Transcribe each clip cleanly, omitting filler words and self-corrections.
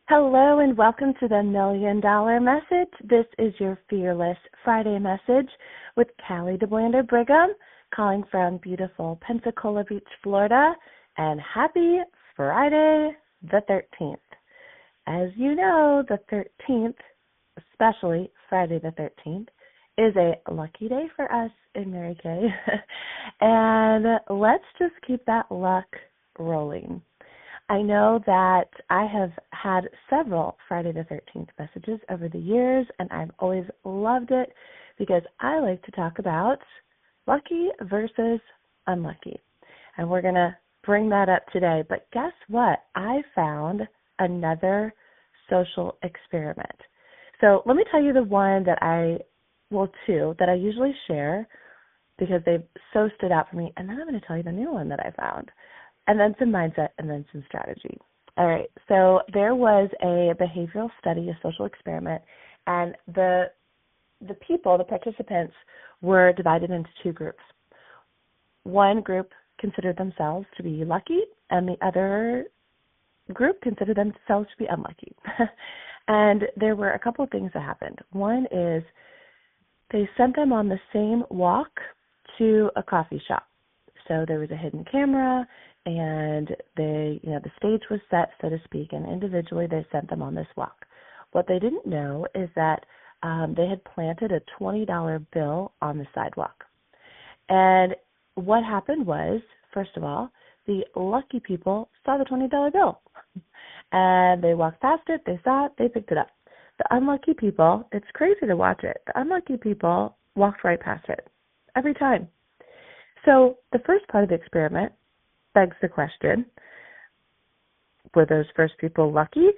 Hello and welcome to the $1 Million Message. This is your Fearless Friday message with Callie DeBlander Brigham, calling from beautiful Pensacola Beach, Florida, and happy Friday the 13th. As you know, the 13th, especially Friday the 13th, is a lucky day for us in Mary Kay. And let's just keep that luck rolling. I know that I have had several Friday the 13th messages over the years, and I've always loved it because I like to talk about lucky versus unlucky. And we're going to bring that up today. But guess what? I found another social experiment. So let me tell you two that I usually share because they've so stood out for me. And then I'm going to tell you the new one that I found. And then some mindset, and then some strategy. All right, so there was a behavioral study, a social experiment, and the participants, were divided into two groups. One group considered themselves to be lucky, and the other group considered themselves to be unlucky. And there were a couple of things that happened. One is they sent them on the same walk to a coffee shop. So there was a hidden camera, and the stage was set, so to speak, and individually they sent them on this walk. What they didn't know is that they had planted a $20 bill on the sidewalk. And what happened was, first of all, the lucky people saw the $20 bill. And they walked past it, they saw it, they picked it up. The unlucky people, it's crazy to watch it, the unlucky people walked right past it every time. So the first part of the experiment begs the question, were those first people lucky?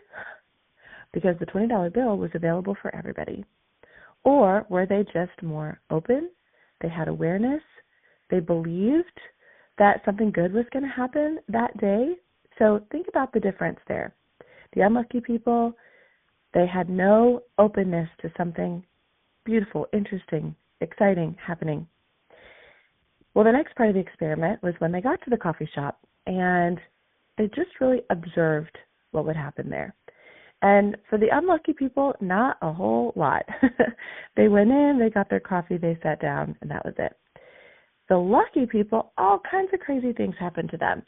Because the $20 bill was available for everybody. Or were they just more open? They had awareness. They believed that something good was going to happen that day. So think about the difference there. The unlucky people, they had no openness to something beautiful, interesting, exciting happening. Well, the next part of the experiment was when they got to the coffee shop and they just really observed what would happen there. And for the unlucky people, not a whole lot. They went in, they got their coffee, they sat down, and that was it. The lucky people, all kinds of crazy things happened to them.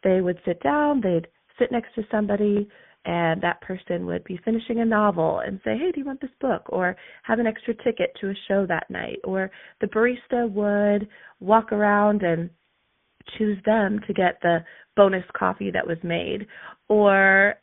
They would sit down, they'd sit next to somebody, and that person would be finishing a novel and say, hey, do you want this book? Or have an extra ticket to a show that night. Or the barista would walk around and choose them to get the bonus coffee that was made. Or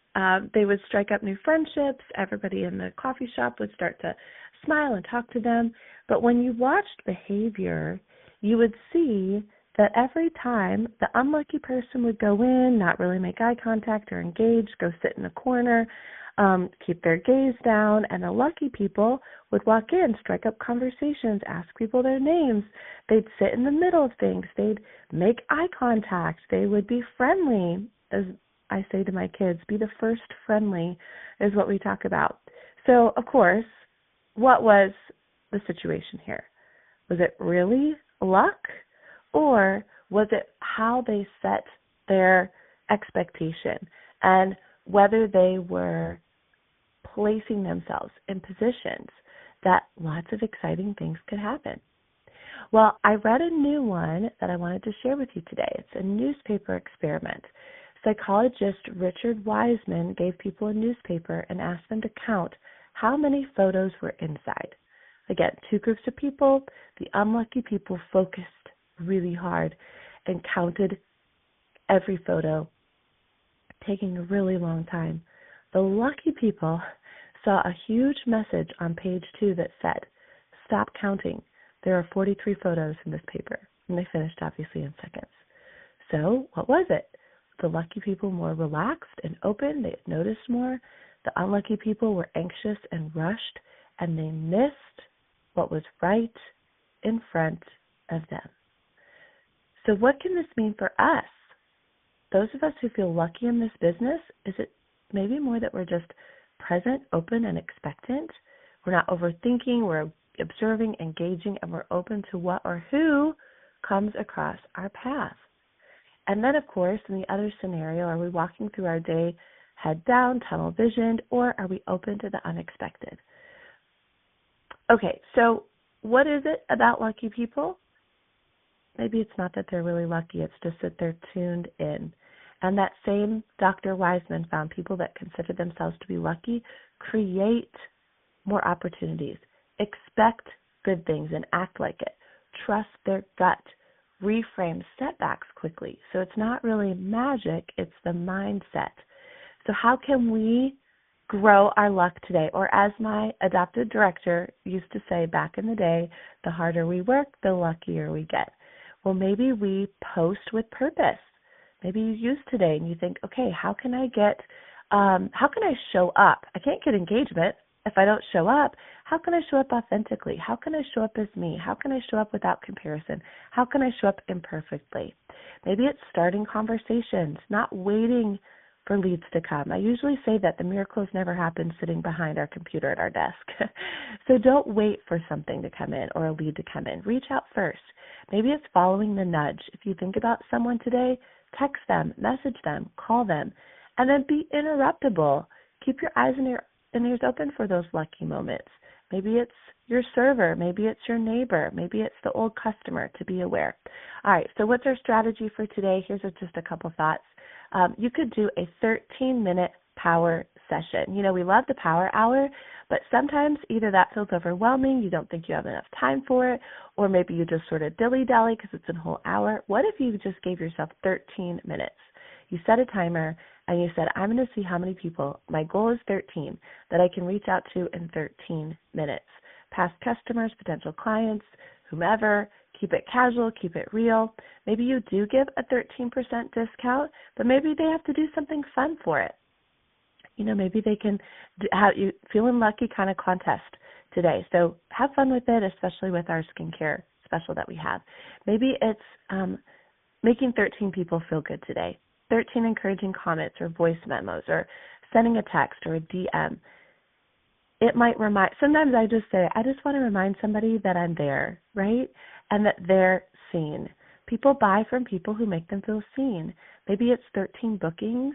they would strike up new friendships. Everybody in the coffee shop would start to smile and talk to them. But when you watched behavior, you would see that every time the unlucky person would go in, not really make eye contact or engage, go sit in a corner, keep their gaze down, and the lucky people would walk in, strike up conversations, ask people their names. They'd sit in the middle of things. They'd make eye contact. They would be friendly. As I say to my kids, be the first friendly is what we talk about. So, of course, what was the situation here? Was it really luck? Or was it how they set their expectation and whether they were placing themselves in positions that lots of exciting things could happen? Well, I read a new one that I wanted to share with you today. It's a newspaper experiment. Psychologist Richard Wiseman gave people a newspaper and asked them to count how many photos were inside. Again, two groups of people. The unlucky people focused really hard and counted every photo, taking a really long time. The lucky people saw a huge message on page 2 that said, stop counting. There are 43 photos in this paper. And they finished, obviously, in seconds. So what was it? The lucky people more relaxed and open. They had noticed more. The unlucky people were anxious and rushed, and they missed what was right in front of them. So what can this mean for us? Those of us who feel lucky in this business, is it maybe more that we're just present, open, and expectant? We're not overthinking, we're observing, engaging, and we're open to what or who comes across our path. And then, of course, in the other scenario, are we walking through our day head down, tunnel visioned, or are we open to the unexpected? Okay, so what is it about lucky people? Maybe it's not that they're really lucky, it's just that they're tuned in. And that same Dr. Wiseman found people that consider themselves to be lucky create more opportunities, expect good things and act like it, trust their gut, reframe setbacks quickly. So it's not really magic, it's the mindset. So how can we grow our luck today? Or as my adopted director used to say back in the day, the harder we work, the luckier we get. Well, maybe we post with purpose. Maybe you use today and you think, okay, how can I show up? I can't get engagement if I don't show up. How can I show up authentically? How can I show up as me? How can I show up without comparison? How can I show up imperfectly? Maybe it's starting conversations, not waiting for leads to come. I usually say that the miracles never happen sitting behind our computer at our desk. So don't wait for something to come in or a lead to come in. Reach out first. Maybe it's following the nudge. If you think about someone today, text them, message them, call them, and then be interruptible. Keep your eyes and ears open for those lucky moments. Maybe it's your server. Maybe it's your neighbor. Maybe it's the old customer, to be aware. All right, so what's our strategy for today? Here's just a couple thoughts. You could do a 13-minute power session. You know, we love the power hour, but sometimes either that feels overwhelming, you don't think you have enough time for it, or maybe you just sort of dilly-dally because it's a whole hour. What if you just gave yourself 13 minutes? You set a timer and you said, I'm going to see how many people, my goal is 13, that I can reach out to in 13 minutes. Past customers, potential clients, whomever. Keep it casual, keep it real. Maybe you do give a 13% discount, but maybe they have to do something fun for it. You know, maybe they can have you feeling lucky kind of contest today. So have fun with it, especially with our skincare special that we have. Maybe it's making 13 people feel good today. 13 encouraging comments or voice memos or sending a text or a DM. It might sometimes I just say, I just want to remind somebody that I'm there, right? And that they're seen. People buy from people who make them feel seen. Maybe it's 13 bookings.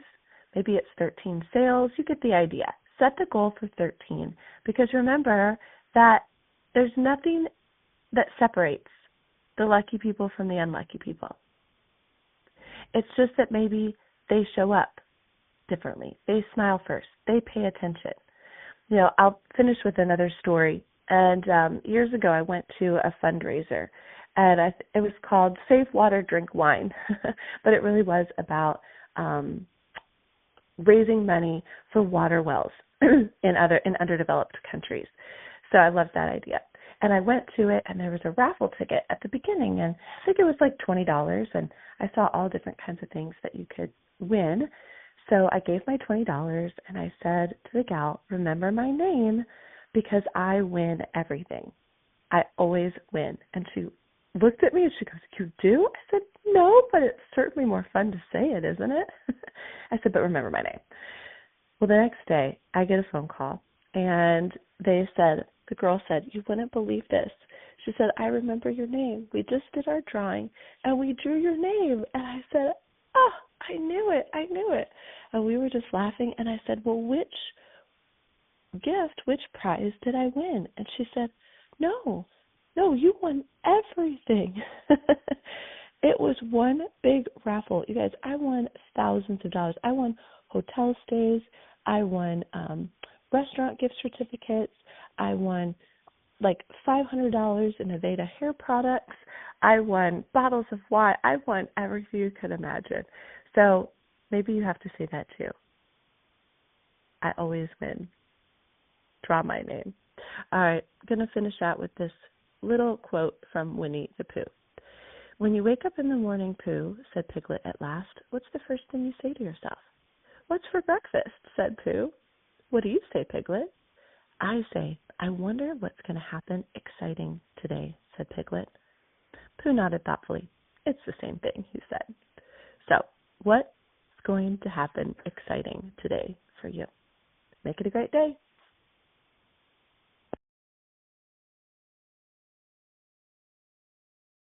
Maybe it's 13 sales. You get the idea. Set the goal for 13 because remember that there's nothing that separates the lucky people from the unlucky people. It's just that maybe they show up differently. They smile first. They pay attention. You know, I'll finish with another story. And years ago, I went to a fundraiser, and it was called Save Water, Drink Wine. But it really was about raising money for water wells in underdeveloped countries. So I loved that idea. And I went to it, and there was a raffle ticket at the beginning, and I think it was like $20, and I saw all different kinds of things that you could win. So I gave my $20, and I said to the gal, remember my name, because I win everything. I always win. And she looked at me, and she goes, you do? I said, no, but it's certainly more fun to say it, isn't it? I said, but remember my name. Well, the next day, I get a phone call, and the girl said, you wouldn't believe this. She said, I remember your name. We just did our drawing, and we drew your name. And I said, oh, I knew it. And we were just laughing, and I said, well, which prize did I win? And she said, no, you won everything. It was one big raffle. You guys, I won thousands of dollars. I won hotel stays. I won restaurant gift certificates. I won like $500 in Aveda hair products. I won bottles of wine. I won everything you could imagine. So maybe you have to say that too. I always win. Draw my name. All right, I'm going to finish out with this little quote from Winnie the Pooh. When you wake up in the morning, Pooh, said Piglet at last, what's the first thing you say to yourself? What's for breakfast? Said Pooh. What do you say, Piglet? I say, I wonder what's going to happen exciting today, said Piglet. Pooh nodded thoughtfully. It's the same thing, he said. So, what's going to happen exciting today for you? Make it a great day.